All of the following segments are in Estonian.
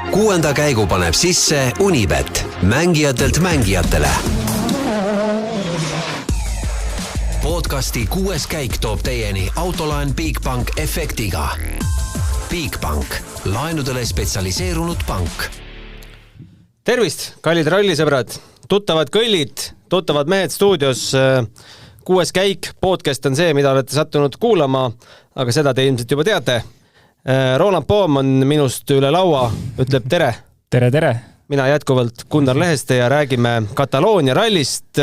6. käigu paneb sisse Unibet, mängijatelt mängijatele. Podcasti 6. käik toob teieni autolaen Bigbank efektiga. Bigbank, laenudele spetsialiseerunud pank. Tervist, kallid rallisõbrad, tuttavad kõllid, tuttavad mehed stuudios. 6. käik, podcast on see, mida olete sattunud kuulama, aga seda te ilmselt juba teate. Roland Poom on minust üle laua, ütleb tere. Tere, tere. Mina jätkuvalt Gunnar Leheste ja räägime Kataloonia rallist.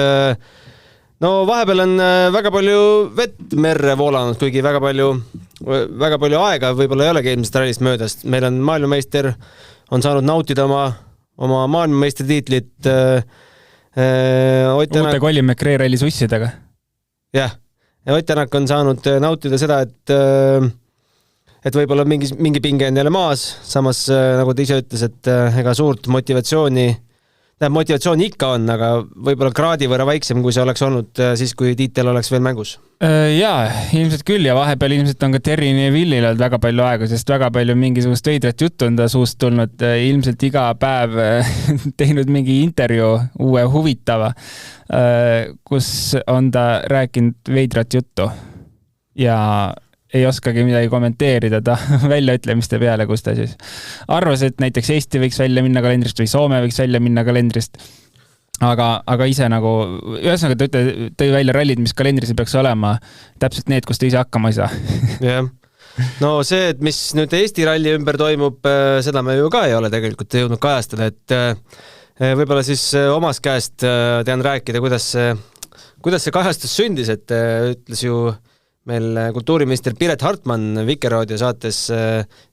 No vahepeal on väga palju vett merre voolanud, kuigi väga palju aega võib-olla ei olegi eelmisest rallist möödast. Meil on maailmameister, on saanud nautida oma maailmameistri-tiitlit. Uute Colin McRae ralli sussidega. Jah, ja Ott Tänak on saanud nautida seda, et võib-olla mingi pinge on jälle maas, samas nagu ta ise ütles, et ega suurt motivatsiooni ikka on, aga võib-olla kraadi võrra väiksem, kui see oleks olnud siis, kui tiitel oleks veel mängus. Jaa, ilmselt küll ja vahepeal ilmselt on ka Terry Neville'il olnud väga palju aega, sest väga palju mingisugust veidrat juttu on ta suust tulnud, ilmselt iga päev teinud mingi intervjuu uue huvitava, kus on ta rääkinud veidrat juttu ja ei oskagi midagi kommenteerida ta väljaütlemiste peale, kus ta siis arvas, et näiteks Eesti võiks välja minna kalendrist või Soome võiks välja minna kalendrist. Aga ise nagu, ühesõnaga ta tõi välja rallid, mis kalendris ei peaks olema, täpselt need, kus ta ise hakkama ei saa. Jah. No see, et mis nüüd Eesti ralli ümber toimub, seda me ju ka ei ole tegelikult jõudnud kajastada, et võib-olla siis omas käest tean rääkida, kuidas see kajastus sündis, et ütles ju meil kultuuriminister Piret Hartmann Vikerraadio saates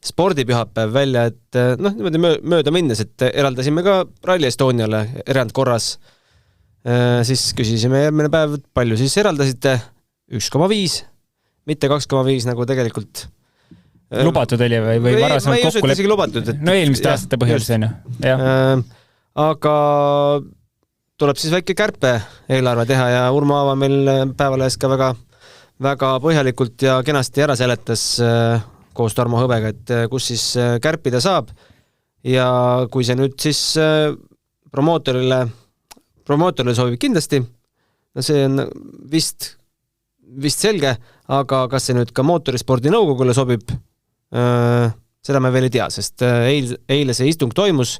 Spordipühapäev välja, et niimoodi mööda minnes, et eraldasime ka Rally Estoniale erandkorras. Siis küsisime järgmine päev, palju siis eraldasite? 1,5, mitte 2,5 nagu tegelikult. Lubatud oli või varasemalt kokku isegi lubatud. No eelmiste aastate põhjal see on ju. Aga tuleb siis väike kärpe eelarve teha ja Urmo Aava meil Päevalehes ka väga põhjalikult ja kenasti ära seletas koos Tarmo Hõbega, et kus siis kärpida saab ja kui see nüüd siis promootorile sobib kindlasti, no see on vist selge, aga kas see nüüd ka mootorispordi nõukogule sobib, seda me veel ei tea, sest eile see istung toimus,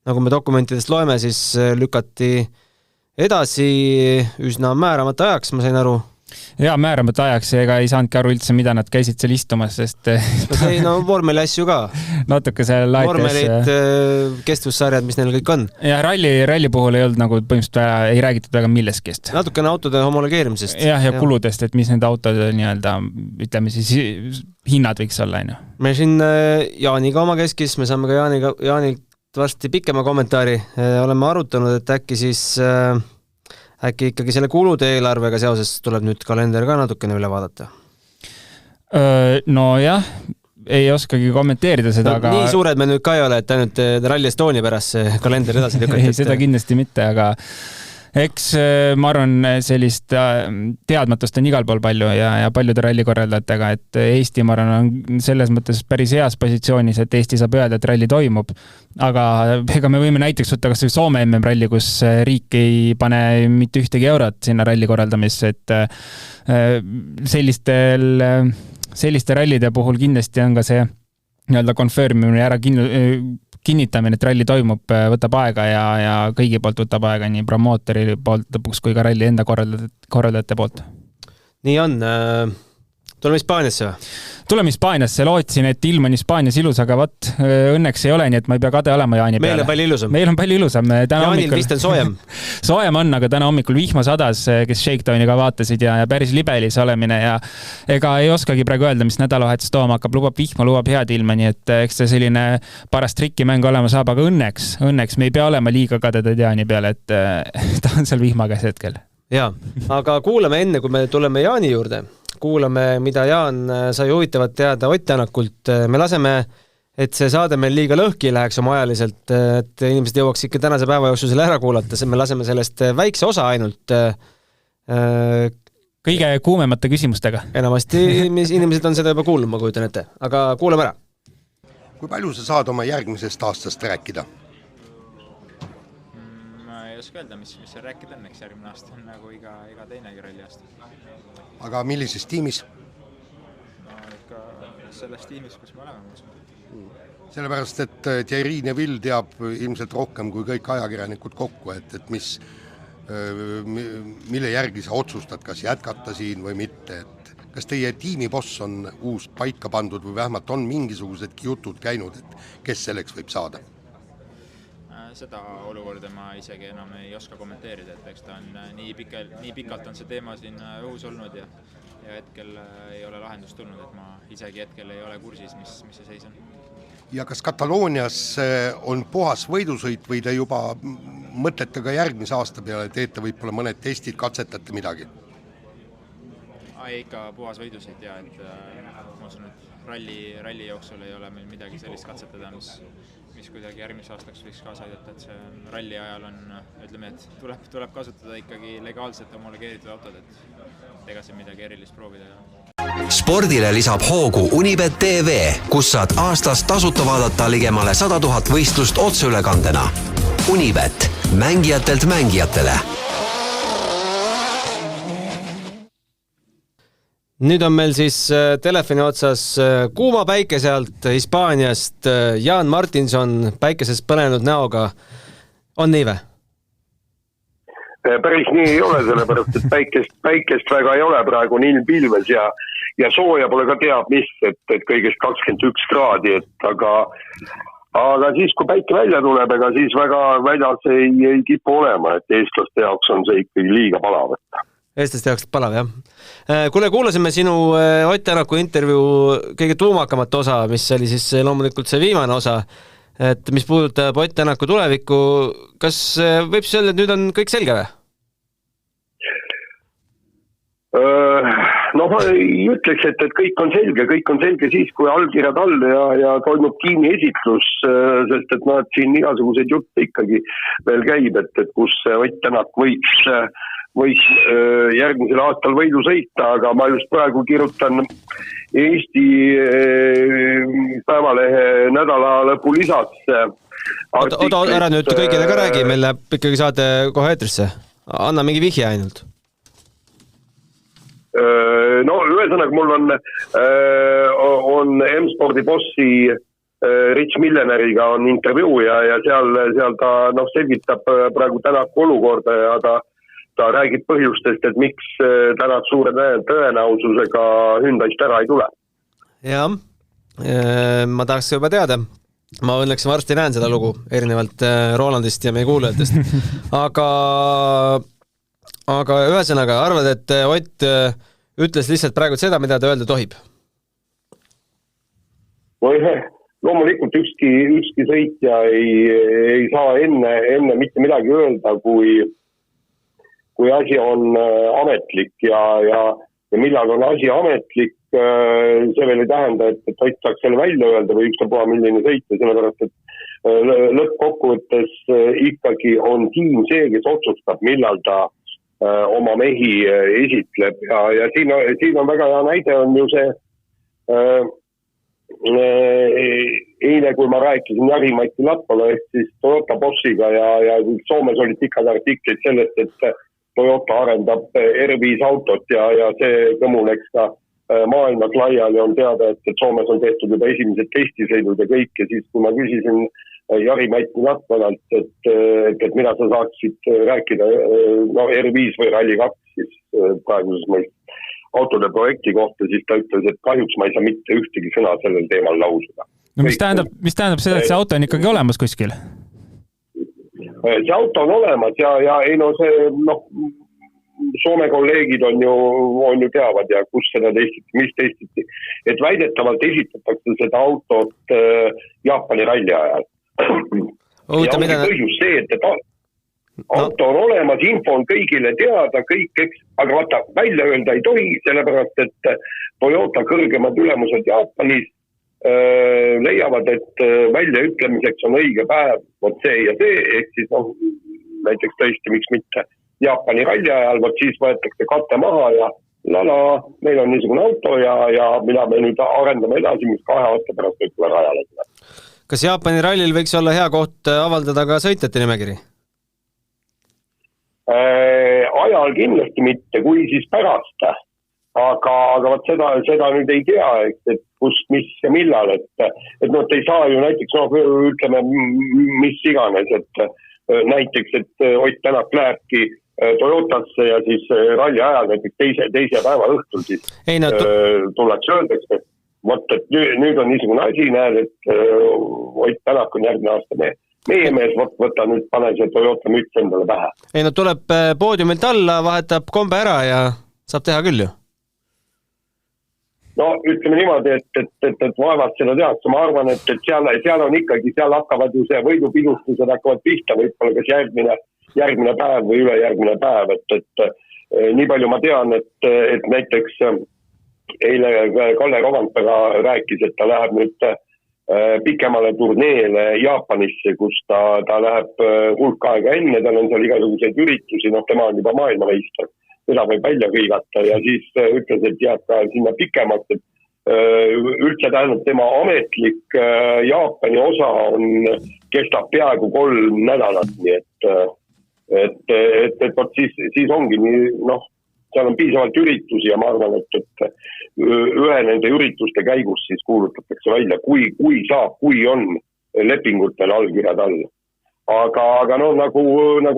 nagu me dokumentidest loeme, siis lükati edasi üsna määramata ajaks, ma sain aru. Jaa, määramata ajaks, ega ei saanudki aru üldse, mida nad käisid seal istumas, sest vormeli asju ka. Natuke seal laites. Vormelid, kestvussarjad, mis neil kõik on. Ja ralli puhul ei olnud nagu põhimõtteliselt ei räägitud väga milleskest. Natukene autode homologeerimisest. Ja kuludest, et mis need autode nii-öelda, ütleme siis, hinnad võiks olla. Me siin Jaaniga oma keskis, me saame ka Jaanilt varsti pikema kommentaari. Oleme arutanud, et äkki siis äkki ikkagi selle kulude eelarvega seoses tuleb nüüd kalender ka natukene üle vaadata? No jah, ei oskagi kommenteerida seda, aga nii suured me nüüd ka ei ole, et ainult Rally Estonia pärast see kalender edasi lükati. Seda kindlasti mitte, aga eks ma arvan, sellist teadmatust on igal pool palju ja paljude rallikorraldajatega, et Eesti, ma arvan, on selles mõttes päris heas positsioonis, et Eesti saab öelda, et ralli toimub. Aga ega me võime näiteks võtta kas Soome MM-ralli, kus riik ei pane mitte ühtegi eurot sinna ralli korraldamisse, et selliste rallide puhul kindlasti on ka see nii-öelda konfirmimine ära kinnitamine, et ralli toimub, võtab aega ja kõigi poolt võtab aega, nii promootori poolt lõpuks kui ka ralli enda korraldajate poolt. Nii on. Tuleme Hispaaniasse või? Tuleme Hispaaniasse, lootsin, et ilm on Hispaanias ilus, aga õnneks ei ole, nii et ma ei pea kade olema Jaani peale. Meil on palju ilusam. Jaanil vist on soojem. Soojem on, aga täna hommikul vihma sadas, kes Shakedowniga vaatasid ja päris libelis olemine ja ega ei oskagi praegu öelda, mis nädalavahetus tooma hakkab. Lubab vihma, lubab head ilma, nii et eks see selline paras trikkimäng olema saab, aga õnneks me ei pea olema liiga kadedad Jaani peale, et ta on seal vihmakäes hetkel. Jaa, aga kuulame enne, kui me tuleme Jaani juurde. Kuulame, mida Jaan sai huvitavat teada Ott Tänakult. Me laseme, et see saade meil liiga lõhki läheks oma ajaliselt, et inimesed jõuaks ikka tänase päeva jooksul selle ära kuulata. Me laseme sellest väikse osa ainult. Kõige kuumemate küsimustega. Enamasti inimesed on seda juba kuulnud, ma kujutan ette. Aga kuulame ära. Kui palju sa saad oma järgmisest aastast rääkida? Ma ei oska öelda, mis seal rääkida on, eks järgmine aasta on nagu iga teinegi ralli aasta. Aga millises tiimis? Ikka selles tiimis, kus me oleme. Sellepärast, et Thierry Neville teab ilmselt rohkem kui kõik ajakirjanikud kokku, et mille järgi sa otsustad, kas jätkata siin või mitte. Kas teie tiimiboss on uus paika pandud või vähemalt on mingisugusedki jutud käinud, et kes selleks võib saada? Seda olukorda ma isegi enam ei oska kommenteerida, et eks ta on nii pikalt on see teema siin õhus olnud ja hetkel ei ole lahendust tulnud, et ma isegi hetkel ei ole kursis, mis see seis on. Ja kas Kataloonias on puhas võidusõit või te juba mõtlete ka järgmise aasta peale, teete võib-olla mõned testid, katsetate midagi? Ikka puhas võidusõit ja et ma usun, et ralli jooksul ei ole meil midagi sellist katsetada, mis kuidagi järgmise aastaks võiks kaasa aidata, et see ralli ajal on, ütleme, et tuleb kasutada ikkagi legaalselt homologeeritud autod, et ega see midagi erilist proovida. Spordile lisab hoogu Unibet TV, kus saad aastas tasuta vaadata ligemale 100 000 võistlust otseülekandena. Unibet, mängijatelt mängijatele. Nüüd on meil siis telefoni otsas kuuma päike sealt Hispaaniast Jaan Martinson päikesest põlenud näoga. On nii või? Päris nii ei ole, sellepärast, et päikest väga ei ole, praegu on ilm pilves ja sooja pole ka teab mis, et kõigest 21 kraadi, aga siis, kui päike välja tuleb, ega siis väga väljas ei kipu olema, et eestlaste jaoks on see ikkagi liiga palav. Eestlaste jaoks palav, jah. Kuule, kuulasime sinu Ott Tänaku intervjuu kõige tuumakamat osa, mis oli siis loomulikult see viimane osa, et mis puudutab Ott Tänaku tulevikku. Kas võib siis öelda, et nüüd on kõik selge või? No ma ei ütleks, et kõik on selge siis, kui allkirjad all ja toimub tiimi esitlus, sest et siin igasuguseid jutte ikkagi veel käib, et kus Ott Tänak võiks järgmisel aastal võidu sõita, aga ma just praegu kirjutan Eesti Päevalehe nädala lõpu lisasse. Oota, ära nüüd kõigile ka räägi, meil läheb ikkagi saade kohe eetrisse. Anna mingi vihje ainult. No, ühesõnaga mul on M-spordi bossi Rich Milleneriga on intervjuu ja seal ta selgitab praegu Tänaku olukorda ja ta räägib põhjustest, et miks Tänak suure tõenäosusega Hyundai'st ära ei tule. Jah, ma tahaks juba teada. Ma õnneks varsti näen seda lugu, erinevalt Rolandist ja meie kuulajatest. Aga ühesõnaga, arvad, et Ott ütles lihtsalt praegu seda, mida ta öelda tohib? Loomulikult ükski sõitja ei saa enne mitte midagi öelda, kui asi on ametlik ja millal on asi ametlik, see veel ei tähenda, et Ott saaks selle välja öelda või ükstapuha milline sõita, sellepärast, et lõppkokkuvõttes ikkagi on tiim see, kes otsustab, millal ta oma mehi esitleb ja siin on väga hea näide on ju see eile, kui ma rääkisin Jari-Mati Latvala ehk siis Toyota bossiga ja Soomes olid pikad artiklid sellest, et Toyota arendab R5 autot ja see kõmu läks ka maailmas laiali on teada, et Soomes on tehtud juba esimesed testisõidud ja kõik ja siis, kui ma küsisin Jari-Mati Latvalalt, et mida sa saaksid rääkida R5 või Rally 2 siis praeguses mõistes autode projekti kohta, siis ta ütles, et kahjuks ma ei saa mitte ühtegi sõna sellel teemal lausuda. No mis tähendab seda, et see auto on ikkagi olemas kuskil? See auto on olemas ja Soome kolleegid on ju teavad ja kus seda testiti, mis testiti, et väidetavalt esitatakse seda autot Jaapani ralli ajal. Ja ongi põhjus see, et auto on olemas, info on kõigile teada, aga vaata, välja öelda ei tohi, sellepärast, et Toyota kõrgemad ülemused Jaapanis leiavad, et väljaütlemiseks on õige päev, vot see ja see, ehk siis näiteks tõesti, miks mitte Jaapani ralli ajal, vot siis võetakse kate maha ja meil on niisugune auto ja mida me nüüd arendame edasi, mis 2 aasta pärast võib-olla rajale tuleb. Kas Jaapani rallil võiks olla hea koht avaldada ka sõitjate nimekiri? Ajal kindlasti mitte, kui siis pärast. Aga võt seda nüüd ei tea, et kust, mis ja millal, et ei saa ju näiteks, ütleme, mis iganes, et näiteks, et Ott Tänak lähebki Toyotasse ja siis ralli ajal näiteks teise päeva õhtul siis tullakse öeldakse, et nüüd on niisugune asi, näed, et Ott Tänak on järgmine aasta meie mees, võta nüüd, pane see Toyota müts endale pähe. Tuleb poodiumilt alla, vahetab kombe ära ja saab teha küll ju. No ütleme niimoodi, et vaevalt seda tehakse, ma arvan, et seal on ikkagi, seal hakkavad ju see võidupidustused hakkavad pihta, võib-olla kas järgmine päev või ülejärgmine päev, et nii palju ma tean, et näiteks eile Kalle Rovanpera rääkis, et ta läheb nüüd pikemale turneele Jaapanisse, kus ta läheb hulk aega enne, tal on seal igasuguseid üritusi, tema on juba maailmameister, seda võib välja hõigata ja siis ütles, et jääb ka sinna pikemalt, et üldse tähendab tema ametlik Jaapani osa kestab peaaegu 3 nädalat, nii et siis ongi nii, seal on piisavalt üritusi ja ma arvan, et ühe nende ürituste käigus siis kuulutatakse välja, kui on lepingutel allkirjad all. Aga nagu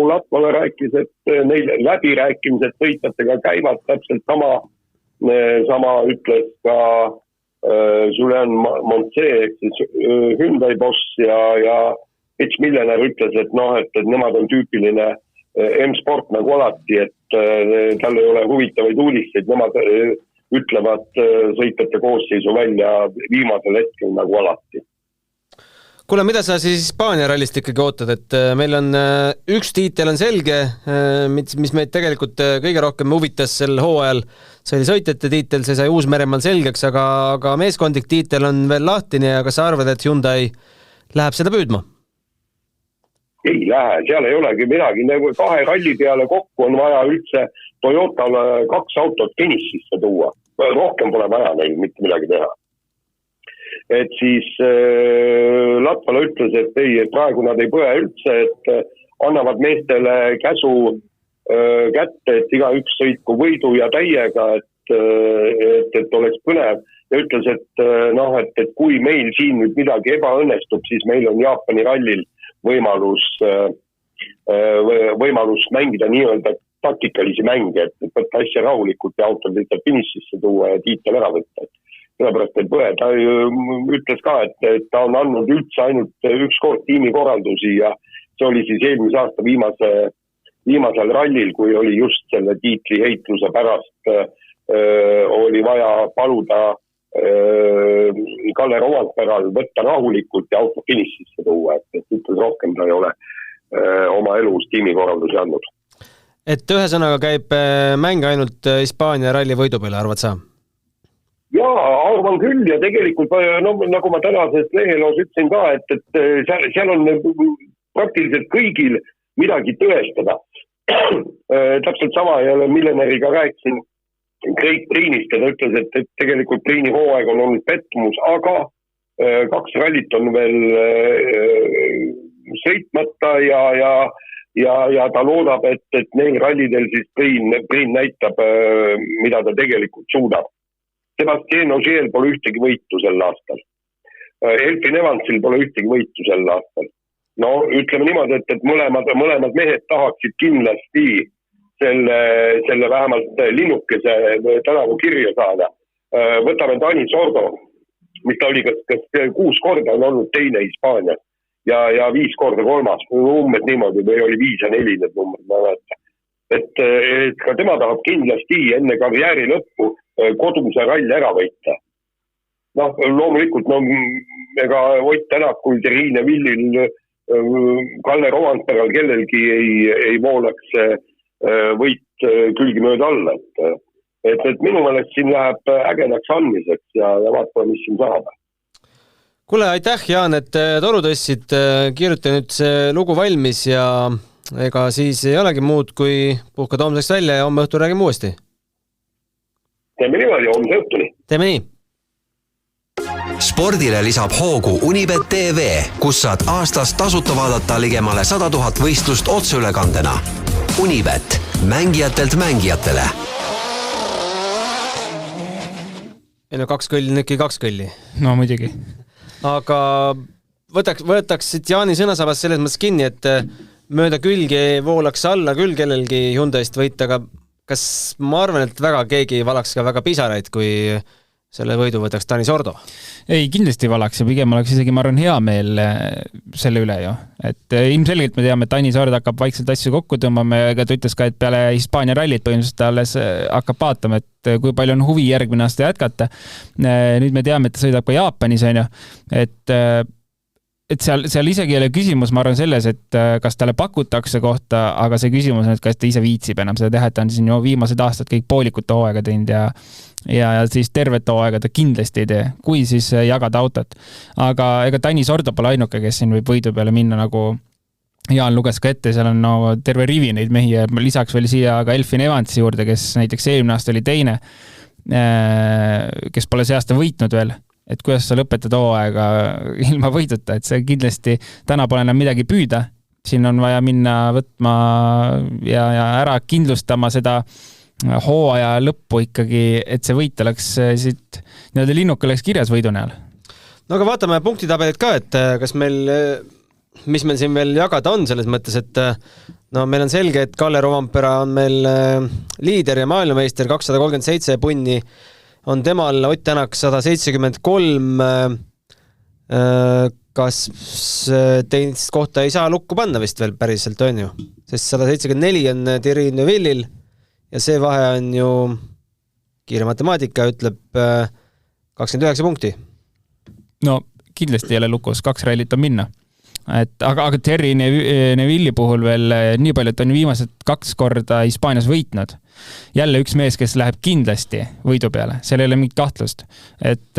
Latvale rääkis, et neil läbirääkimised sõitjatega käivad täpselt sama ütles ka Julian Montse, ehk siis Hyundai boss ja Pitch Millener ütles, et nemad on tüüpiline M-sport nagu alati, et tal ei ole huvitavaid uudiseid, nemad ütlevad sõitjate koosseisu välja viimasel hetkel nagu alati. Kuule, mida sa siis Hispaania rallist ikkagi ootad, et meil on üks tiitel on selge, mis meid tegelikult kõige rohkem huvitas sel hooajal, see oli sõitjate tiitel, see sai Uus-Meremaal selgeks, aga meeskondlik tiitel on veel lahtine ja kas sa arvad, et Hyundai läheb seda püüdma? Ei lähe, seal ei olegi midagi, 2 ralli peale kokku on vaja üldse Toyotale 2 autot Tenississe tuua, rohkem pole vaja neil mitte midagi teha. Et siis Latvala ütles, et praegu nad ei põe üldse, et annavad meestele käsu kätte, et igaüks sõitku võidu ja täiega, et oleks põnev. Ja ütles, et kui meil siin nüüd midagi ebaõnnestub, siis meil on Jaapani rallil võimalus mängida nii-öelda taktikalisi mänge, et võtta asja rahulikult ja autod lihtsalt finississe tuua ja tiitel ära võtta. Sellepärast ei põe. Ta ütles ka, et ta on andnud üldse ainult üks kord tiimikorraldusi ja see oli siis eelmise aasta viimasel rallil, kui oli just selle tiitli heitluse pärast oli vaja paluda Kalle Rovanperal võtta rahulikult ja auto finississe tuua, et ütles rohkem ta ei ole oma elus tiimikorraldusi andnud. Et ühe sõnaga käib mäng ainult Hispaania ralli võidu peale, arvad sa? Jaa, arvan küll ja tegelikult nagu ma tänases leheloos ütlesin ka, et seal on praktiliselt kõigil midagi tõestada. Täpselt sama ja Milleneriga rääkisin Craig Priinist ja ta ütles, et tegelikult Priini hooaeg on olnud pettumus, aga 2 rallit on veel sõitmata ja ta loodab, et neil rallidel siis Priin näitab, mida ta tegelikult suudab. Sebastien Ogier pole ühtegi võitu sel aastal. Elfin Evansil pole ühtegi võitu sel aastal. No ütleme niimoodi, et mõlemad mehed tahaksid kindlasti selle vähemalt linnukese tänavu kirja saada. Võtame Dani Sordo, mis ta oli kas 6 korda on olnud teine Hispaanias ja 5 korda 3. Umbes niimoodi või oli 5 ja 4 need numbrid, ma vaata. Et ka tema tahab kindlasti enne karjääri lõppu koduse ralli ära võita. Loomulikult, ega Ott Tänakul, Terrine Villil, Kalle Rovanperal kellelgi ei voolaks võit külgi mööda alla. Et minu meelest siin läheb ägedaks andmiseks ja vaatame, mis siin saab. Kuule, aitäh, Jaan, et toru tõssid. Kirjuta nüüd see lugu valmis ja ega siis ei olegi muud, kui puhkad homseks välja ja homme õhtul räägime uuesti. Teeme niimoodi, homse õhtuni. Teeme nii. Spordile lisab hoogu Unibet TV, kus saad aastas tasuta vaadata ligemale 100 000 võistlust otseülekandena. Unibet, mängijatelt mängijatele. No 2 kõlli, nüüdki 2 kõlli. No muidugi. Aga võtaks siit Jaani sõnasabast selles mõttes kinni, et mööda külgi voolaks alla küll kellelgi Hyundaist võita, aga kas ma arvan, et väga keegi valaks ka väga pisaraid, kui selle võidu võtaks Tanis Ordo? Ei, kindlasti valaks ja pigem oleks isegi, ma arvan, hea meel selle üle ju. Et ilmselgelt me teame, et Tanis Ordo hakkab vaikselt asju kokku tõmbama, aga ta ütles ka, et peale Hispaania rallit põhimõtteliselt alles hakkab vaatama, et kui palju on huvi järgmine aasta jätkata. Nüüd me teame, et ta sõidab ka Jaapanis, on ju. Et seal isegi ei ole küsimus, ma arvan selles, et kas talle pakutakse kohta, aga see küsimus on, et kas ta ise viitsib enam seda teha, et ta on siin ju viimased aastad kõik poolikute hooaega teinud ja siis tervet hooaega ta kindlasti ei tee, kui siis jagada autot. Aga ega Tanis Ordo pole ainuke, kes siin võib võidu peale minna, nagu Jaan luges ka ette, seal on terve rivi neid mehi ja lisaks veel siia ka Elfin Evansi juurde, kes näiteks eelmine aasta oli teine, kes pole see aasta võitnud veel. Et kuidas sa lõpetad hooaega ilma võiduta, et see kindlasti täna pole enam midagi püüda. Siin on vaja minna võtma ja ära kindlustama seda hooaja lõppu ikkagi, et see võit oleks siit nii-öelda linnuk oleks kirjas võidu näol. No aga vaatame punktitabelit ka, et kas meil, mis meil siin veel jagada on selles mõttes, et no meil on selge, et Kalle Rovampera on meil liider ja maailmameister 237 punni on temal, Ott Tänak 173, kas teist kohta ei saa lukku panna vist veel päriselt, on ju? Sest 174 on Thierry Neuvillil ja see vahe on ju, kiire matemaatika ütleb 29 punkti. No kindlasti ei ole lukus, 2 rallit on minna. Aga Thierry Neuvilli puhul veel nii palju, et on viimased 2 korda Hispaanias võitnud. Jälle üks mees, kes läheb kindlasti võidu peale, seal ei ole mingit kahtlust. Et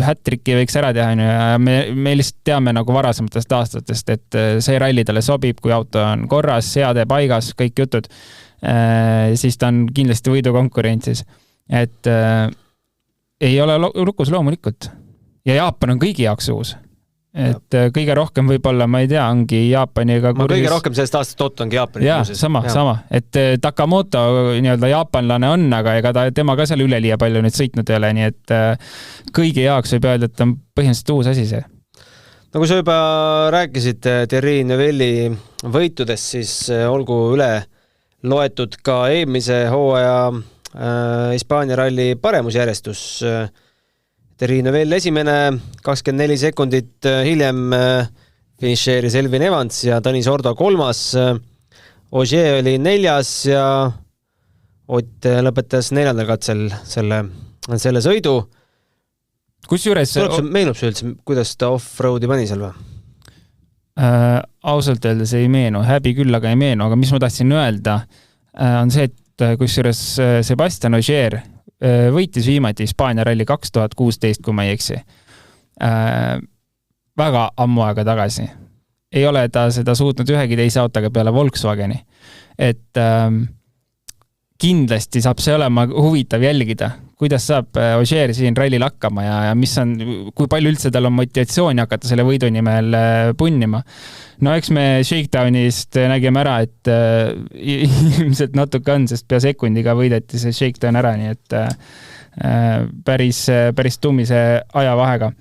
hat-tricki võiks ära teha ja me lihtsalt teame nagu varasematest aastatest, et see ralli talle sobib, kui auto on korras, seade paigas, kõik jutud, siis ta on kindlasti võidu konkurentsis. Et ei ole lukus loomulikult. Ja Jaapan on kõigi jaoks uus. Et kõige rohkem võib-olla, ma ei tea, ongi Jaapaniga... kõige rohkem sellest aastast Ott ongi Jaapani. Jaa, sama. Et Takamoto nii-öelda jaapanlane on, aga ega tema ka seal üleliia palju nüüd sõitnud ei ole, nii et kõigi jaoks võib öelda, et on põhimõtteliselt uus asi see. No kui sa juba rääkisid Thierry Neuvilli võitudest, siis olgu üle loetud ka eelmise hooaja Hispaania ralli paremusjärjestus. Thierry Neuville esimene, 24 sekundit hiljem finišeeris Elfin Evans ja Tanis Ordo 3. Ogier oli 4. ja Ott lõpetas 4. katsel selle sõidu. Kusjuures... Meenub see üldse, kuidas ta off-roadi pani seal või? Ausalt öeldes ei meenu, häbi küll, aga ei meenu, aga mis ma tahtsin öelda, on see, et kusjuures Sebastian Ogier võitis viimati Hispaania ralli 2016, kui ma ei eksi. Väga ammu aega tagasi. Ei ole ta seda suutnud ühegi teise autoga peale Volkswageni. Et kindlasti saab see olema huvitav jälgida, kuidas saab Ogier siin rallil hakkama ja mis on, kui palju üldse tal on motivatsiooni hakata selle võidu nimel punnima. No eks me Shakedownist nägime ära, et ilmselt natuke on, sest pea sekundiga võideti see Shakedown ära, nii et päris tummise ajavahega.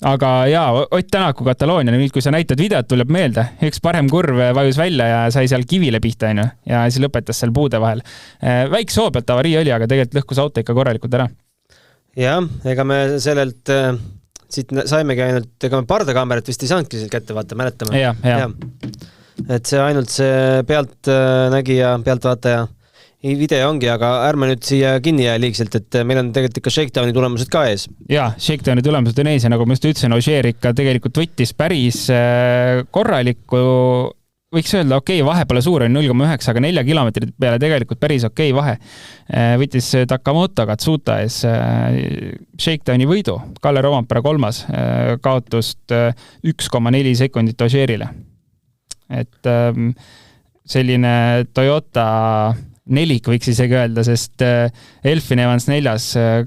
Aga jaa, Ott Tänaku Kataloonia, nüüd kui sa näitad videot, tuleb meelde, üks parem kurv vajus välja ja sai seal kivile pihta, ja siis lõpetas seal puude vahel. Väikse hoo pealt avarii oli, aga tegelikult lõhkus auto ikka korralikult ära. Jah, ega me sellelt siit saimegi ainult, ega me pardakaamerat vist ei saanudki seal kätte vaata, mäletame. Ja. Et see ainult see pealtnägija, pealtvaataja video ongi, aga ärme nüüd siia kinni jää liigselt, et meil on tegelikult ikka Shakedowni tulemused ka ees. Jaa, Shakedowni tulemused on ees ja nagu ma just ütlesin, Ogier ikka tegelikult võttis päris korralikku, võiks öelda, vahe pole suur, on 0,9, aga 4 kilomeetrit peale tegelikult päris vahe. Võttis Takamoto Katsuta ees Shakedowni võidu, Kalle Rovampera 3. kaotust 1,4 sekundit Ogierile. Et selline Toyota nelik võiks isegi öelda, sest Elfin Evans 4.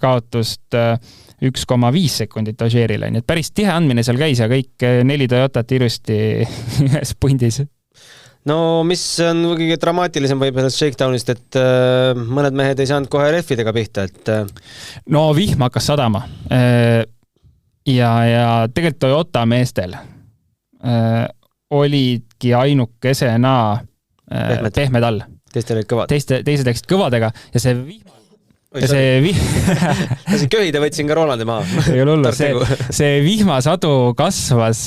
kaotust 1,5 sekundit Ožeerile, nii et päris tihe andmine seal käis ja kõik 4 Toyotat ilusti ühes pundis. No mis on kõige dramaatilisem võib sellest shakedownist, et mõned mehed ei saanud kohe rehvidega pihta, et no vihm hakkas sadama ja tegelikult Toyota meestel olidki ainukesena pehmed all. Teistel olid kõvad. Teised läksid kõvadega ja see vihm see köhide võtsin ka Rolandi maha. Ei ole hullu, see vihmasadu kasvas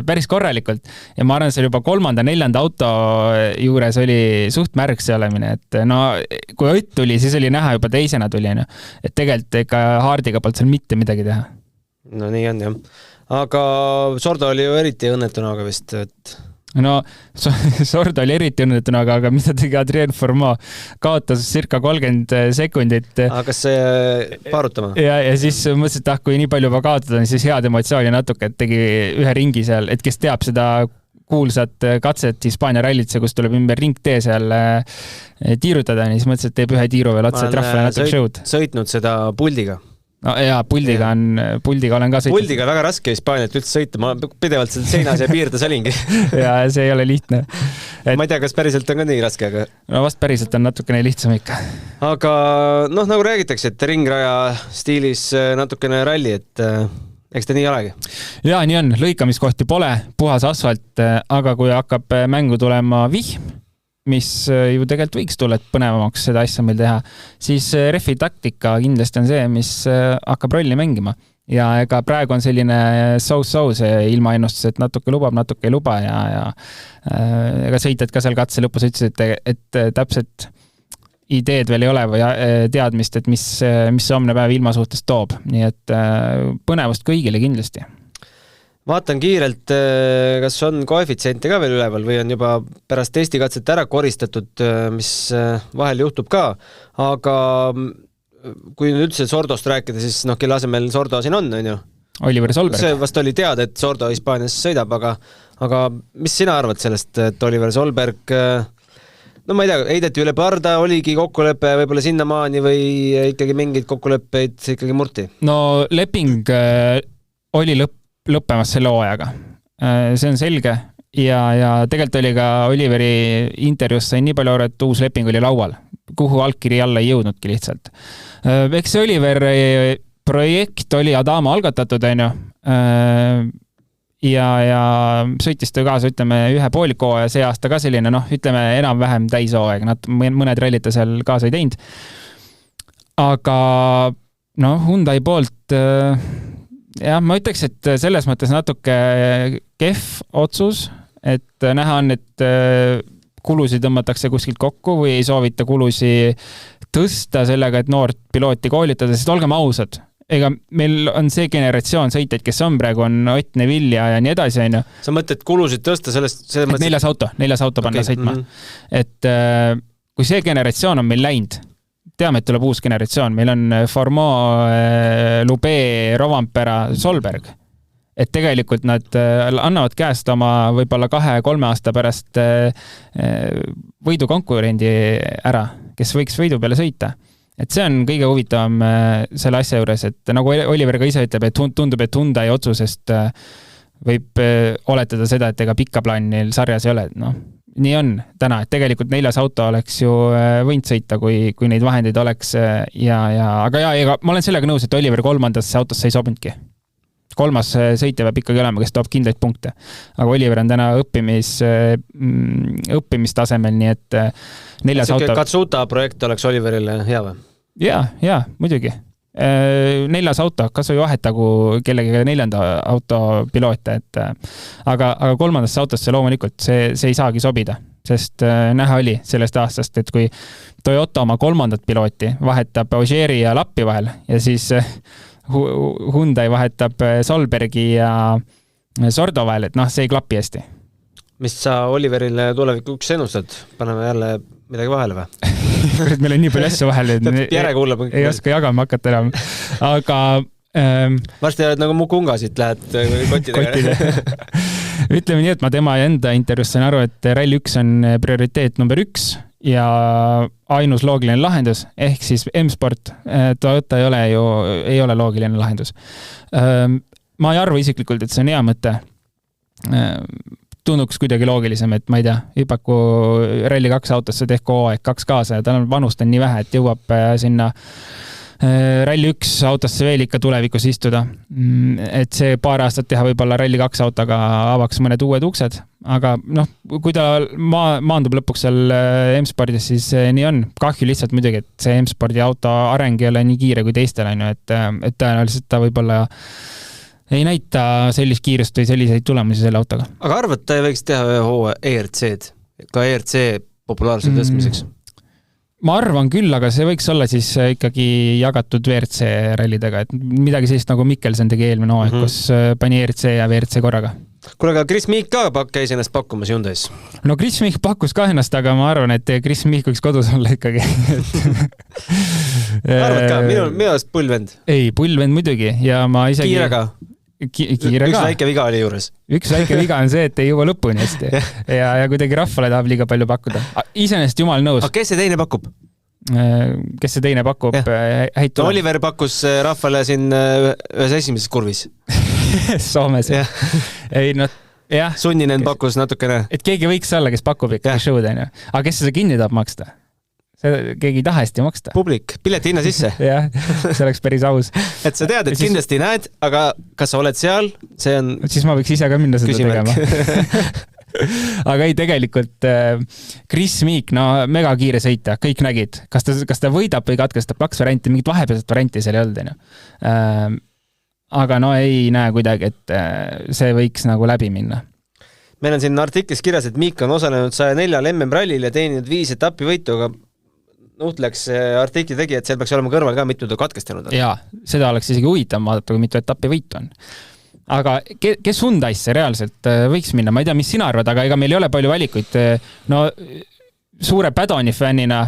päris korralikult ja ma arvan, see juba 3.-4. auto juures oli suht märg see olemine, et no kui Ott tuli, siis oli näha juba teisena tuli, et tegelikult ega Hardiga polnud seal mitte midagi teha. No nii on jah. Aga Sordo oli ju eriti õnnetuna aga vist, et no Sordo oli eriti õnnetuna, aga mida tegi Adrien Formeau, kaotas circa 30 sekundit. Aga kas see paarutama? Ja siis mõtlesin, et kui nii palju juba kaotada, siis head emotsiooni natuke, et tegi ühe ringi seal, et kes teab seda kuulsat katset Hispaania rallitse, kus tuleb ümber ringtee seal tiirutada, siis mõtlesin, et teeb ühe tiiru veel otsa, et rahvale natuke show'd. Sõitnud seda puldiga. No jaa, puldiga olen ka sõitnud. Puldiga väga raske Hispaaniat üldse sõita, ma pidevalt seal seinas ja piirdes olingi. Ja see ei ole lihtne. Ma ei tea, kas päriselt on ka nii raske, aga no vast päriselt on natukene lihtsam ikka. Aga noh, nagu räägitakse, et ringraja stiilis natukene ralli, et eks ta nii olegi. Jaa, nii on. Lõikamiskohti pole, puhas asfalt, aga kui hakkab mängu tulema vihm, mis ju tegelikult võiks tulla, et põnevamaks seda asja meil teha, siis refi taktika kindlasti on see, mis hakkab rolli mängima. Ja ega praegu on selline so-so see ilmaennustus, et natuke lubab, natuke ei luba ja ega sõitjad ka seal katse lõpus ütlesid, et täpselt ideed veel ei ole või teadmist, et mis homne päev ilma suhtes toob. Nii et põnevust kõigile kindlasti. Vaatan kiirelt, kas on koefitsiente ka veel üleval või on juba pärast testikatset ära koristatud, mis vahel juhtub ka, aga kui nüüd üldse Sordost rääkida, siis kelle asemel Sordo siin on ju? Oliver Solberg. See vast oli teada, et Sordo Hispaanias sõidab, aga mis sina arvad sellest, et Oliver Solberg, no ma ei tea, heideti üle parda, oligi kokkulepe võib-olla sinnamaani või ikkagi mingeid kokkuleppeid ikkagi murti? No leping oli lõppemas selle hooajaga. See on selge ja tegelikult oli ka Oliveri intervjuus sai nii palju aru, et uus leping oli laual, kuhu allkiri alla ei jõudnudki lihtsalt. Eks see Oliveri projekt oli Adama algatatud, ja sõitis ta kaasa, ütleme, ühe pooliku hooaja see aasta ka selline, ütleme, enam-vähem täishooaeg, mõned rallid ta seal kaasa ei teinud. Aga Hyundai poolt jah, ma ütleks, et selles mõttes natuke kehv otsus, et näha on, et kulusid tõmmatakse kuskilt kokku või ei soovita kulusi tõsta sellega, et noort pilooti koolitada, sest olgem ausad, ega meil on see generatsioon sõitjaid, kes on praegu, on Ott Neville ja nii edasi. Sa mõtled kulusid tõsta sellest? Neljas auto panna sõitma. Et kui see generatsioon on meil läinud, teame, et tuleb uus generatsioon. Meil on Formeau, Lube, Rovanpera, Solberg. Et tegelikult nad annavad käest oma võib-olla 2-3 aasta pärast võidukonkurendi ära, kes võiks võidu peale sõita. Et see on kõige huvitavam selle asja juures, et nagu Oliver ka ise ütleb, et tundub, et Hyundai otsusest võib oletada seda, et ega pikka plaanil sarjas ei ole. Nii on täna, et tegelikult 4. auto oleks ju võinud sõita, kui neid vahendeid oleks aga ma olen sellega nõus, et Oliver 3. autosse ei sobinudki. 3. sõitja peab ikkagi olema, kes toob kindlaid punkte. Aga Oliver on täna õppimistasemel, nii et 4. auto... Katsuta projekt oleks Oliverile hea või? Jaa, muidugi. 4. auto, kas või vahetagu kellegagi 4. auto piloote, aga 3. autosse loomulikult see ei saagi sobida, sest näha oli sellest aastast, et kui Toyota oma 3. pilooti vahetab Ožeeri ja Lappi vahel ja siis Hyundai vahetab Solbergi ja Sordo vahel, et see ei klapi hästi. Mis sa Oliverile tulevikuks ennustad? Paneme jälle midagi vahele või? Meil on nii palju asju vahel, et ei oska jagama hakata enam. Aga varsti oled nagu Mukunga siit lähed kottidega. Ütleme nii, et ma tema enda intervjuus sain aru, et Rally 1 on prioriteet number 1 ja ainus loogiline lahendus, ehk siis M-Sport, Toyota ei ole loogiline lahendus. Ma ei arva isiklikult, et see on hea mõte. Tunduks kuidagi loogilisem, et ma ei tea, hüpaku Rally 2 autosse tehku hooaeg 2 kaasa ja tal on vanust on nii vähe, et jõuab sinna Rally 1 autosse veel ikka tulevikus istuda. Et see paar aastat teha võib-olla Rally 2 autoga avaks mõned uued uksed, aga kui ta maandub lõpuks seal M-spordis, siis nii on. Kahju lihtsalt muidugi, et see M-spordi auto areng ei ole nii kiire kui teistel, et tõenäoliselt ta võib-olla ei näita sellist kiirust või selliseid tulemusi selle autoga. Aga arvad, ta ei võiks teha ühe hooa ERC-d, ka ERC populaarsuse tõstmiseks? Ma arvan küll, aga see võiks olla siis ikkagi jagatud WRC rallidega, et midagi sellist nagu Mikkelsen tegi eelmine hooaeg, kus pani ERC ja WRC korraga. Kuule, aga Chris Meek ka käis ennast pakkumas Hyundais? No Chris Meek pakkus ka ennast, aga ma arvan, et Chris Meek võiks kodus olla ikkagi. Arvad ka? Minu arvast pullvend? Ei, pullvend muidugi ja ma isegi... Kiire ka? Kiire üks ka. väike viga oli juures. Üks väike viga on see, et ei jõua lõpuni hästi. ja kuidagi rahvale tahab liiga palju pakkuda. Iseenesest jumal nõus. Aga kes see teine pakub? Kes see teine pakub? No, Oliver pakkus rahvale siin ühes esimeses kurvis. Soomes. Ei, jah. Sunninen pakkus natukene. Et keegi võiks olla, kes pakub ikka show'd. Aga kes seda kinni tahab maksta? Keegi ei taha hästi maksta. Publik, pileti hinna sisse. Jah, see oleks päris aus. Et sa tead, et kindlasti näed, aga kas sa oled seal, see on... Siis ma võiks ise ka minna seda tegema. Aga ei, tegelikult Chris Meek, mega kiire sõita, kõik nägid. Kas ta võidab või katkestab 2 varianti, mingit vahepealset varianti seal ei olnud. Aga ei näe kuidagi, et see võiks nagu läbi minna. Meil on siin artiklis kirjas, et Meek on osalenud 104 MM-rallil ja teeninud 5 etappi võitu, aga Nuhtleks artikli tegi, et seal peaks olema kõrval ka mitu katkestanud. Jaa, seda oleks isegi huvitav vaadata, kui mitu etappi võitu on. Aga kes Hyundaisse reaalselt võiks minna? Ma ei tea, mis sina arvad, aga ega meil ei ole palju valikuid. Suure Padoni fännina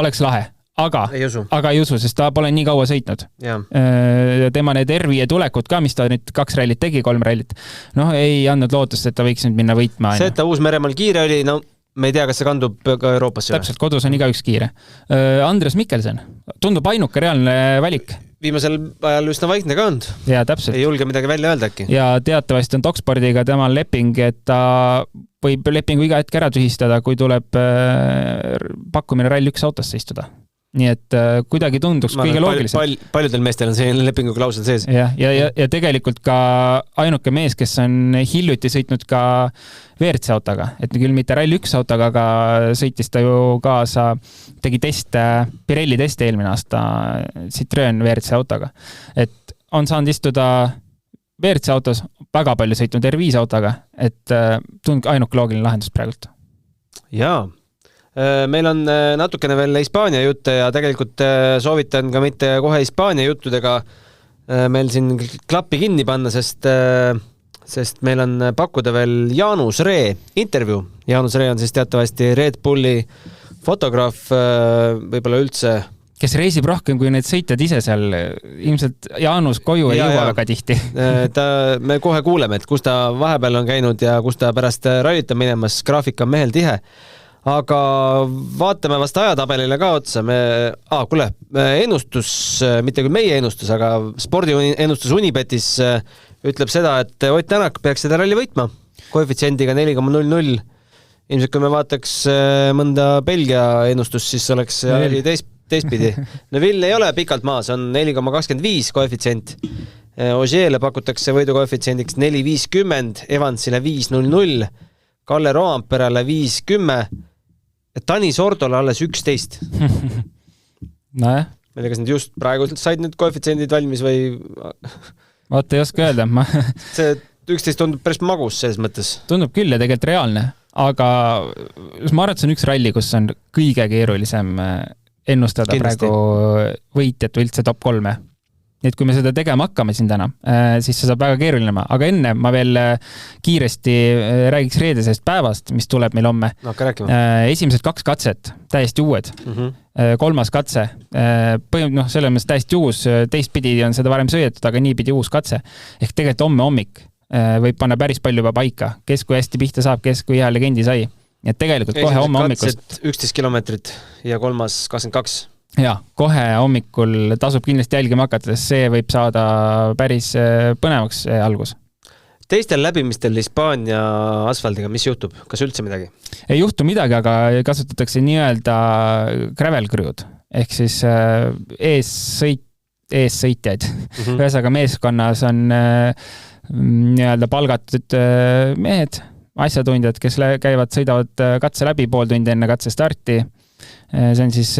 oleks lahe, aga ei usu, sest ta pole nii kaua sõitnud. Ja. Tema need R5 tulekud ka, mis ta nüüd 2 rallit tegi, 3 rallit, ei andnud lootust, et ta võiks nüüd minna võitma. See, et ta Uus-Meremaal kiire oli, me ei tea, kas see kandub ka Euroopasse. Täpselt, kodus on igaüks kiire. Andres Mikkelsen, tundub ainuke reaalne valik. Viimasel ajal üsna vaikne ka on. Ja, täpselt. Ei julge midagi välja öelda äkki. Ja teatavasti on Dokspordiga temal leping, et ta võib lepingu iga hetk ära tühistada, kui tuleb pakkumine Rally 1 autosse istuda. Nii et kuidagi tunduks kõige loogilisem. Paljudel meestel on selline lepingu klausel sees. Ja tegelikult ka ainuke mees, kes on hiljuti sõitnud ka WRC autoga, et küll mitte Rally 1 autoga, aga sõitis ta ju kaasa, tegi Pirelli teste eelmine aasta Citroen WRC autoga. Et on saanud istuda WRC autos, väga palju sõitnud R5 autoga, et tundub ainuke loogiline lahendus praegult. Jaa. Meil on natukene veel Hispaania jutte ja tegelikult soovitan ka mitte kohe Hispaania juttudega meil siin klappi kinni panna, sest meil on pakkuda veel Jaanus Ree intervjuu. Jaanus Ree on siis teatavasti Red Bulli fotograaf, võib-olla üldse. Kes reisib rohkem kui need sõitjad ise seal. Ilmselt Jaanus koju ei jõua väga tihti. Me kohe kuuleme, et kus ta vahepeal on käinud ja kus ta pärast rallit on minemas. Graafik on mehel tihe. Aga vaatame vast ajatabelile ka otsa. Ennustus, mitte küll meie ennustus, aga spordiennustus Unibetis ütleb seda, et Ott Tänak peaks seda ralli võitma. Koefitsiendiga 4,00. Ilmselt kui me vaataks mõnda Belgia ennustust, siis oleks teistpidi. Neville ei ole pikalt maas, on 4,25 koefitsient. Ogiele pakutakse võidu koefitsiendiks 4,50, Evansile 5,00, Kalle Roamperale 5,10, Tanis Ordole alles 11. Nojah. Ma ei tea, kas need just praegu said need koefitsiendid valmis või... Vaata, ei oska öelda. See 11 tundub päris magus selles mõttes. Tundub küll ja tegelikult reaalne, aga ma arvan, et see on üks ralli, kus on kõige keerulisem ennustada kindlasti praegu võitjat või üldse top 3. Nii et kui me seda tegema hakkame siin täna, siis see saab väga keeruline. Aga enne ma veel kiiresti räägiks reedesest päevast, mis tuleb meil homme. Esimesed 2 katset, täiesti uued. 3. katse. Selles mõttes täiesti uus, teistpidi on seda varem sõidetud, aga niipidi uus katse. Ehk tegelikult homme hommik võib panna päris palju juba paika. Kes kui hästi pihta saab, kes kui hea legendi sai. Nii et tegelikult kohe homme hommikust 11 kilomeetrit ja kolmas 22. Ja, kohe hommikul tasub kindlasti jälgima hakata, sest see võib saada päris põnevaks algus. Teistel läbimistel Hispaania asfaldiga, mis juhtub? Kas üldse midagi? Ei juhtu midagi, aga kasutatakse nii-öelda gravel crew'd ehk siis eessõitjaid. Ühesõnaga meeskonnas on nii-öelda palgatud mehed, asjatundjad, kes sõidavad katse läbi pool tundi enne katse starti. See on siis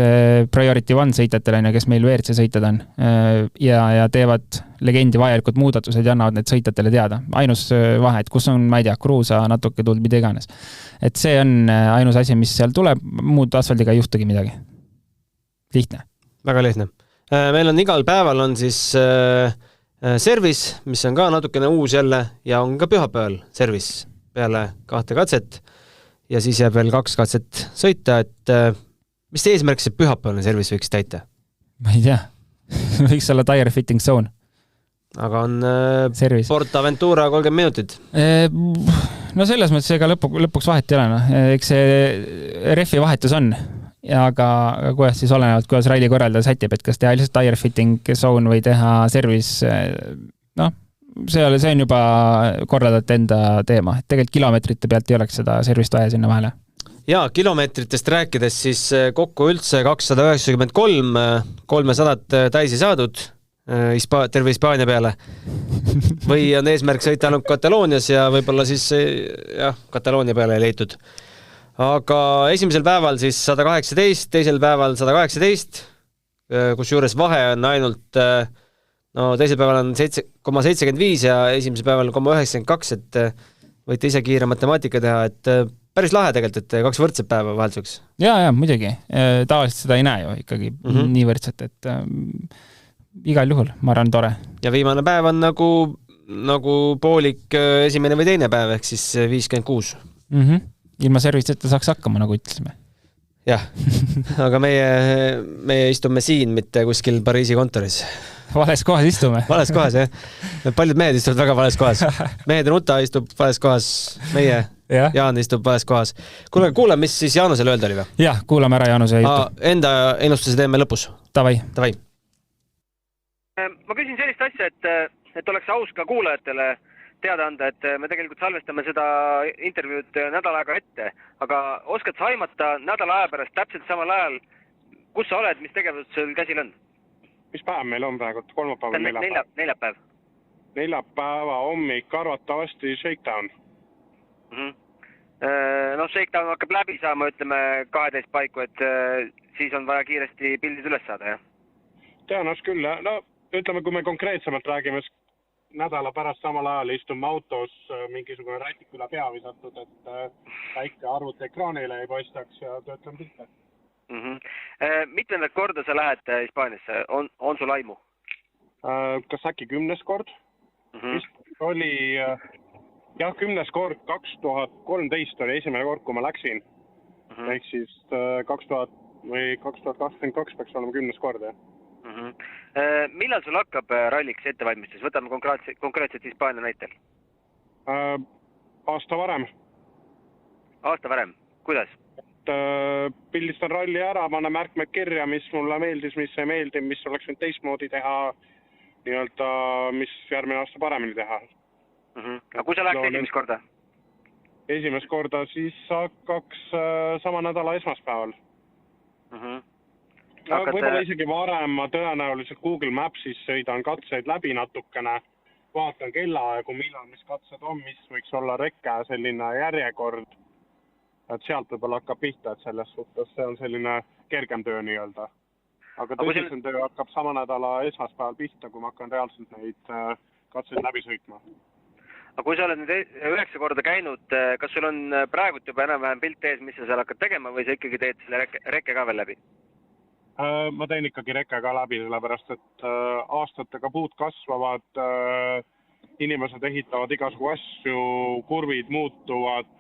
Priority One sõitjatele, kes meil WRC sõitjad on ja teevad legendi vajalikud muudatused ja annavad need sõitjatele teada. Ainus vahe, et kus on, ma ei tea, kruusa natuke tuld mida iganes. Et see on ainus asi, mis seal tuleb, muud asfaldiga ei juhtugi midagi. Lihtne. Väga lihtne. Meil on igal päeval on siis service, mis on ka natukene uus jälle ja on ka pühapäeval service peale 2 katset ja siis jääb veel 2 katset sõita, et mis see eesmärk see pühapäevane service võiks täita? Ma ei tea. Võiks olla tire fitting zone. Aga on service. Port Aventura 30 minutit. No selles mõttes ega lõpuks vahet ei ole. No. Eks see refi vahetus on. Aga kuidas siis olenevalt, kuidas ralli korralda sätib, et kas teha lihtsalt tire fitting zone või teha service, noh, see on juba korraldat enda teema. Tegelikult kilomeetrite pealt ei oleks seda servist vaja sinna vahele. Ja, kilomeetritest rääkides siis kokku üldse 293, 300 täisi saadud terve Hispaania peale. Või on eesmärk sõita ainult Kataloonias ja võib-olla siis Kataloonia peale ei leitud. Aga esimesel päeval siis 118, teisel päeval 118, kus juures vahe on ainult, teisel päeval on 7,75 ja esimesel päeval 0,92, et võite ise kiire matemaatika teha, et päris lahe tegelikult, et 2 võrdset päeva vahelduseks. Ja, muidugi. Tavaliselt seda ei näe ju ikkagi nii võrdset, et igal juhul, ma arvan, tore. Ja viimane päev on nagu poolik esimene või teine päev, ehk siis 56. Ilma servisteta saaks hakkama, nagu ütlesime. Jah, aga meie istume siin, mitte kuskil Pariisi kontoris. Vales kohas istume. Vales kohas, jah. Paljud mehed istuvad väga vales kohas. Mehed Ruta istub vales kohas, meie Jaan istub vales kohas. Kuule, mis siis Jaanusel öelda oli või? Jah, kuulame ära Jaanuse jutu. Enda ennustuse teeme lõpus. Tavai. Ma küsin sellist asja, et oleks aus ka kuulajatele teada anda, et me tegelikult salvestame seda intervjuud nädal aega ette, aga oskad sa aimata nädala aja pärast täpselt samal ajal, kus sa oled, mis tegevus sul käsil on? Mis päev meil on praegu? Kolmapäev või neljapäev? Neljapäeva hommik arvatavasti Shakedown. Shakedown hakkab läbi saama, ütleme 12 paiku, et siis on vaja kiiresti pildid üles saada, jah? Tõenäoliselt küll, ütleme, kui me konkreetsemalt räägime, nädala pärast samal ajal istume autos mingisugune rätik üle pea visatud, et väike arvuti ekraanile ei paistaks ja töötlen pilte. Mitmendat korda sa lähed Hispaaniasse? On sul aimu? Kas äkki 10. kord? Oli 10. kord 2013 oli esimene kord, kui ma läksin. Ehk siis 2022 peaks olema 10. kord, jah. Millal sul hakkab ralliks ettevalmistus? Võtame konkreetselt Hispaania näitel. Aasta varem. Aasta varem? Kuidas? Pildistan ralli ära, ma annan märkmed kirja, mis mulle meeldis, mis ei meeldi, mis oleks nüüd teistmoodi teha, nii-öelda, mis järgmine aasta paremini teha. Aga kui sa läheks esimest korda? Esimest korda siis hakkaks sama nädala esmaspäeval. Võib-olla isegi varem ma tõenäoliselt Google Mapsis sõidan katseid läbi natukene, vaatan kellaaegu, millal mis katsed on, mis võiks olla rekke selline järjekord, et sealt võib-olla hakkab pihta, et selles suhtes see on selline kergem töö nii-öelda. Aga tõsisem töö hakkab sama nädala esmaspäeval pihta, kui ma hakkan reaalselt neid katseid läbi sõitma. Aga kui sa oled nüüd 9 korda käinud, kas sul on praegult juba enam-vähem pilt ees, mis sa seal hakkad tegema või sa ikkagi teed selle rekke ka veel läbi? Ma teen ikkagi rekke ka läbi, sellepärast et aastatega puud kasvavad, inimesed ehitavad igasugu asju, kurvid muutuvad,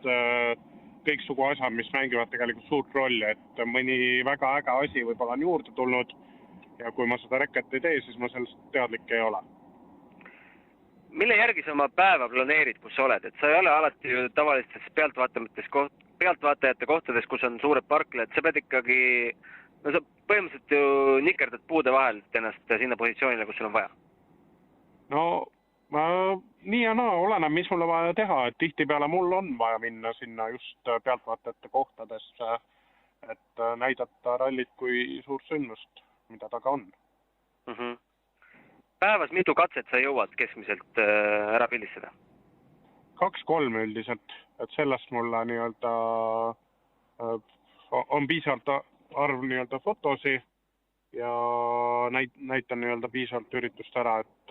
kõiksugu asjad, mis mängivad tegelikult suurt rolli, et mõni väga äge asi võib-olla on juurde tulnud ja kui ma seda rekket ei tee, siis ma sellest teadlik ei ole. mille järgi sa oma päeva planeerid, kus sa oled, et sa ei ole alati ju tavalistes pealtvaatajate kohtades, kus on suured parklad, sa pead ikkagi, no sa põhimõtteliselt ju nikerdad puude vahelt ennast sinna positsioonile, kus sul on vaja. No nii ja naa, oleneb, mis mulle vaja teha, et tihtipeale mul on vaja minna sinna just pealtvaatajate kohtadesse, et näidata rallit kui suur sündmust, mida ta ka on. Päevas mitu katset sa jõuad keskmiselt ära pildistada? 2-3 üldiselt, et sellest mulle nii-öelda on piisavalt arv nii-öelda fotosi ja näitan nii-öelda piisavalt üritust ära, et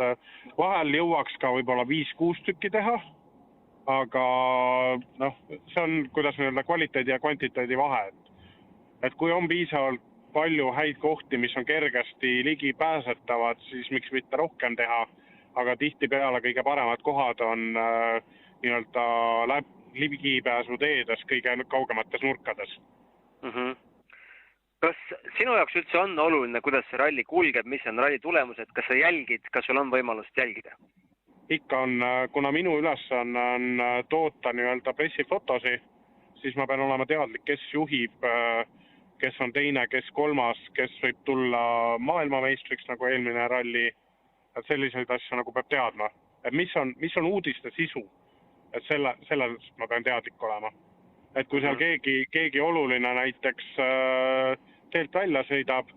vahel jõuaks ka võib-olla 5-6 tükki teha, aga noh, see on kuidas nii-öelda kvaliteedi ja kvantiteedi vahe, et kui on piisavalt palju häid kohti, mis on kergesti ligipääsetavad, siis miks mitte rohkem teha, aga tihtipeale kõige paremad kohad on nii-öelda ligipääsu teedes kõige kaugemates nurkades. Kas sinu jaoks üldse on oluline, kuidas see ralli kulgeb, mis on ralli tulemused, kas sa jälgid, kas sul on võimalust jälgida? Ikka on, kuna minu ülesanne on toota nii-öelda pressifotosi, siis ma pean olema teadlik, kes juhib, kes on teine, kes kolmas, kes võib tulla maailmameistriks nagu eelmine ralli, et selliseid asju nagu peab teadma. Et mis on uudiste sisu, et sellest ma pean teadlik olema. Et kui seal keegi oluline näiteks teelt välja sõidab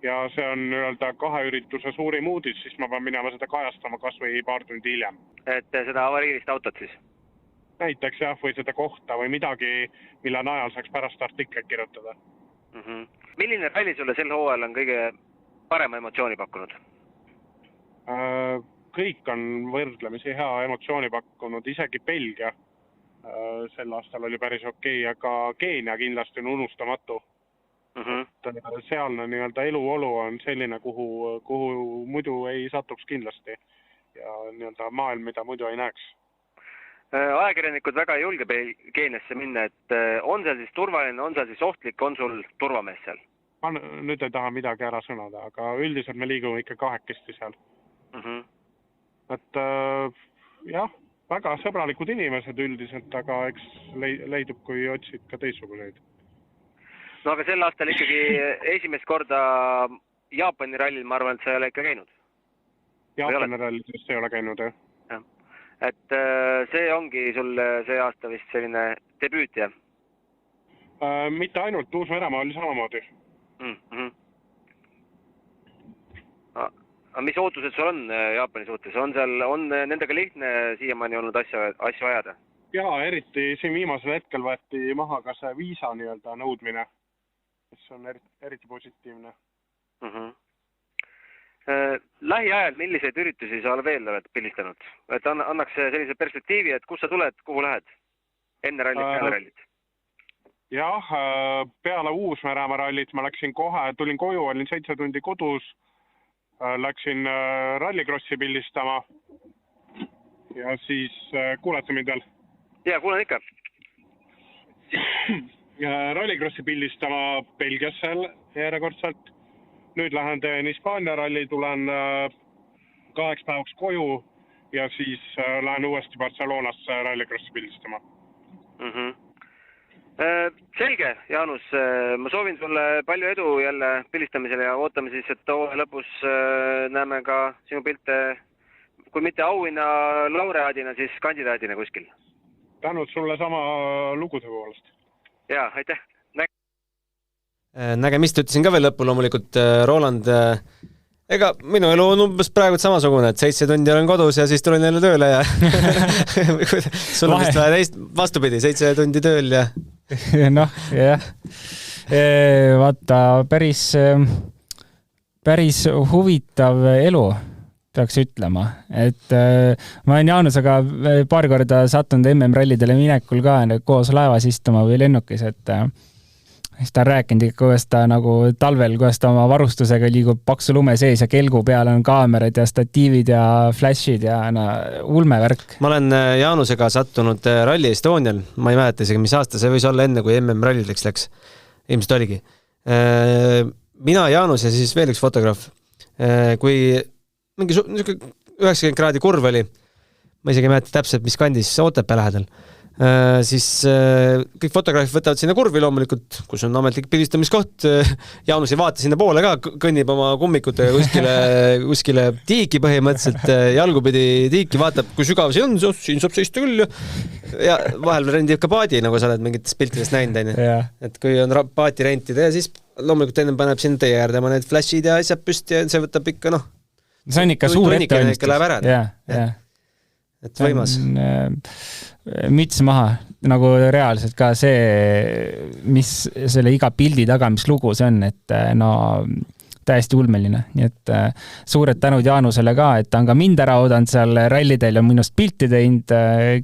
ja see on nii-öelda 2 ürituse suurim uudis, siis ma pean minema seda kajastama kas või paar tundi hiljem. Et seda avariilist autot siis? Näiteks jah, või seda kohta või midagi, mille najal saaks pärast artikleid kirjutada. Milline ralli sulle sel hooajal on kõige parema emotsiooni pakkunud? Kõik on võrdlemisi hea emotsiooni pakkunud, isegi Belgia sel aastal oli päris okei, aga Keenia kindlasti on unustamatu. Sealne nii-öelda eluolu on selline, kuhu muidu ei satuks kindlasti ja nii-öelda maailm, mida muidu ei näeks. Ajakirjanikud väga ei julge Keeniasse minna, et on seal siis turvaline, on seal siis ohtlik, on sul turvamees seal? Ma nüüd ei taha midagi ära sõnada, aga üldiselt me liigume ikka 2 seal. Et jah, väga sõbralikud inimesed üldiselt, aga eks leidub, kui otsid ka teistsuguseid. No aga sel aastal ikkagi esimest korda Jaapani rallil, ma arvan, et sa ei ole ikka käinud? Jaapani rallil ei ole käinud, jah. Et see ongi sul see aasta vist selline debüüt, jah? Mitte ainult, Uus-Meremaa oli samamoodi. Aga mis ootused sul on Jaapani suhtes? On nendega lihtne siiamaani olnud asju ajada? Jaa, eriti siin viimasel hetkel võeti maha ka see viisa nii-öelda nõudmine, mis on eriti positiivne. Lähiajal, milliseid üritusi sa veel oled pildistanud? Et annaks sellise perspektiivi, et kus sa tuled, kuhu lähed? Enne rallit, peale rallit? Jah, peale Uus-Meremaa rallit ma läksin kohe, tulin koju, olin 7 tundi kodus, läksin rallikrossi pildistama ja siis kuulete mind veel? Jaa, kuulen ikka. Rallikrossi pildistama Belgiasse järjekordselt. Nüüd lähen teen Hispaania ralli, tulen 2 päevaks koju ja siis lähen uuesti Barcelonasse rallikrossi pildistama. Selge, Jaanus, ma soovin sulle palju edu jälle pildistamisele ja ootame siis, et hooaja lõpus näeme ka sinu pilte, kui mitte auhinna laureaadina, siis kandidaadina kuskil. Tänud sulle sama lugude poolest. Jaa, aitäh. Nägemist ütlesin ka veel lõppu loomulikult, Roland, ega minu elu on umbes praegu samasugune, et 7 tundi olen kodus ja siis tulen jälle tööle ja sul on vist teist vastupidi, 7 tundi tööl ja noh, jah. Vaata, päris huvitav elu, peaks ütlema, et ma olen Jaanusega paar korda sattunud MM-rallidele minekul ka koos laevas istuma või lennukis, et siis ta on rääkinud, kuidas ta nagu talvel, kuidas ta oma varustusega liigub paksu lume sees ja kelgu peal on kaamerad ja statiivid ja flashid ja ulmevärk. Ma olen Jaanusega sattunud Rally Estonial, ma ei mäleta isegi, mis aasta, see võis olla enne, kui MM-rallideks läks. Ilmselt oligi. Mina, Jaanus ja siis veel üks fotograaf. Kui mingi 90 kraadi kurv oli ma isegi ei mäleta täpselt, mis kandis Otepää lähedal. Siis kõik fotograafid võtavad sinna kurvi loomulikult, kus on ametlik pildistamiskoht. Jaanus ei vaata sinna poole ka, kõnnib oma kummikutega kuskile tiiki põhimõtteliselt, jalgupidi tiiki, vaatab, kui sügav see on, siin saab seista küll. Ja vahel rendib ka paadi, nagu sa oled mingitest piltidest näinud. Et kui on paati rentida ja siis loomulikult enne paneb sinna teie äärde need flashid ja asjad püsti ja see võtab ikka, see on ikka suur ettevalmistus. Et võimas. Müts maha, nagu reaalselt ka see, mis selle iga pildi taga, mis lugu see on, et täiesti ulmeline. Nii et suured tänud Jaanusele ka, et ta on ka mind ära oodanud seal rallidel ja minust pilti teinud.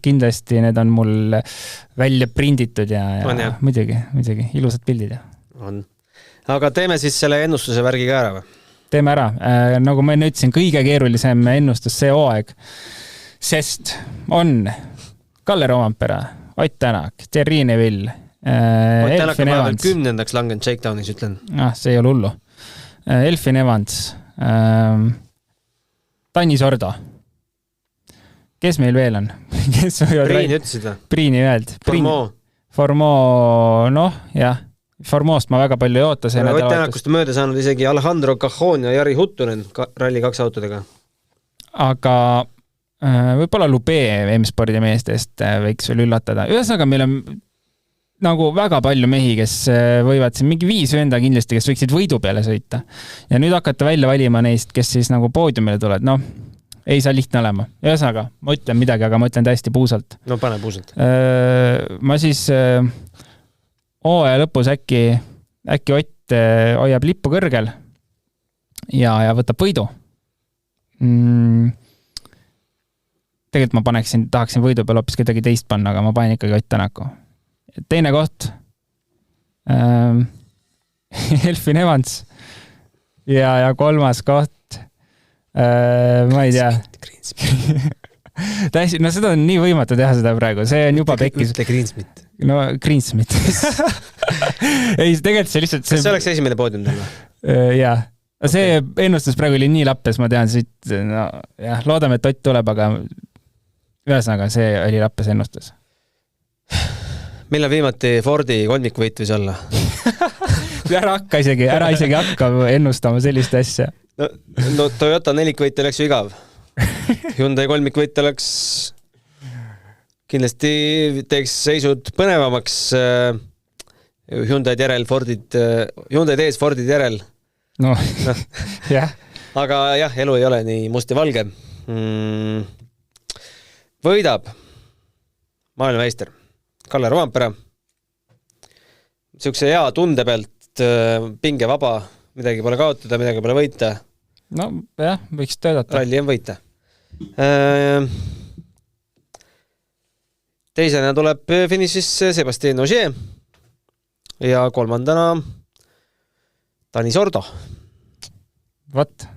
Kindlasti need on mul välja prinditud ja muidugi, ilusad pildid. On. Aga teeme siis selle ennustuse värgi ka ära või? Teeme ära. Nagu ma enne ütlesin, kõige keerulisem ennustus see hooaeg. Sest on Kalle Roompere, Ott Tänak, Thierry Neville, Elfin Evans. 10. langenud Shakedownis, ütlen. See ei ole hullu. Elfin Evans, Tanis Ordo. Kes meil veel on? Priini ütlesid või? Priini öeld. Formoo, Formoost ma väga palju ei oota. Ott Tänakust on mööda saanud isegi Alejandro Cajon ja Jari Huttunen ralli 2 autodega. Aga võib-olla Lube M-spordi meestest võiks veel üllatada. Ühesõnaga, meil on nagu väga palju mehi, kes võivad siin mingi 5 venda kindlasti, kes võiksid võidu peale sõita. Ja nüüd hakata välja valima neist, kes siis nagu poodiumile tuled. Ei saa lihtne olema. Ühesõnaga, ma ütlen midagi, aga ma ütlen täiesti puusalt. No pane puusalt. Ma siis hooaja lõpus äkki Ott hoiab lippu kõrgel ja võtab võidu. Tegelikult ma tahaksin võidu peal hoopis kedagi teist panna, aga ma panen ikkagi Ott Tänaku. Teine koht Elfin Evans ja 3. koht ma ei tea seda on nii võimatu teha seda praegu, see on juba pekkis. Ütle Greensmith. Greensmith. Ei, tegelikult see lihtsalt Kas see oleks esimene poodium teil? Jaa. See ennustus praegu oli nii lappes, ma tean siit, loodame, et Ott tuleb, aga ühesõnaga, see oli lappes ennustus. Millal viimati Fordi kolmiku võit võis olla? ära isegi hakka ennustama sellist asja. No Toyota nelikvõit oleks ju igav. Hyundai kolmikvõit oleks kindlasti teeks seisud põnevamaks. Hyundai tees Fordid järel. jah. Aga jah, elu ei ole nii must ja valge. Võidab maailmameister Kalle Roompere. Siukse hea tunde pealt pinge vaba, midagi pole kaotada, midagi pole võita. Võiks töötada. Ralli on võita. Teisena tuleb finišis Sébastien Ogier ja 3. Tanis Ordo. Vot.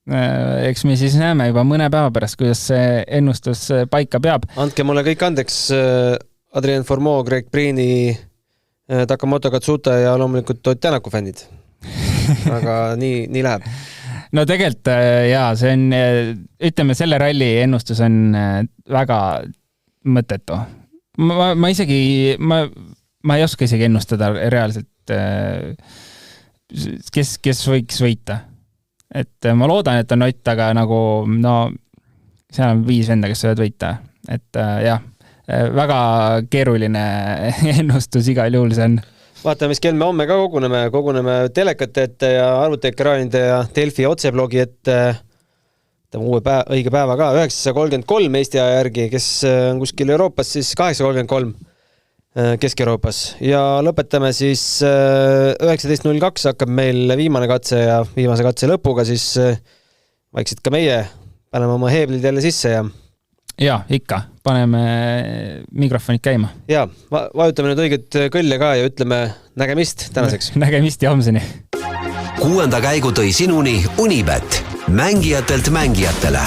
Eks me siis näeme juba mõne päeva pärast, kuidas see ennustus paika peab. Andke mulle kõik andeks Adrien Formeau, Greg Priini, Takamoto Katsuta ja loomulikult Ott Tänaku fännid. Aga nii läheb. No tegelikult see on, ütleme, selle ralli ennustus on väga mõttetu. Ma ei oska isegi ennustada reaalselt, kes võiks võita. Et ma loodan, et on Ott, aga nagu, seal on 5 venda, kes võivad võita. Et väga keeruline ennustus igal juhul see on. Vaatame, mis kell me homme ka koguneme telekate ette ja arvutiekraanide ja Delfi otseblogi ette õige päeva ka, 9:33 Eesti aja järgi, kes on kuskil Euroopas, siis 8:33 Kesk-Euroopas. Ja lõpetame siis 19:02 hakkab meil viimane katse ja viimase katse lõpuga siis vaikselt ka meie paneme oma heeblid jälle sisse ja ikka, paneme mikrofonid käima. Ja, vajutame nüüd õiget kõlle ka ja ütleme nägemist tänaseks. Nägemist ja homseni. 6. käigu tõi sinuni Unibet, mängijatelt mängijatele.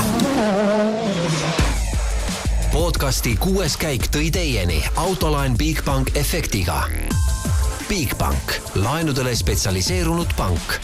Podcasti 6. käik tõi teieni Autoline Bigbank efektiga. Bigbank, laenudele spetsialiseerunud pank.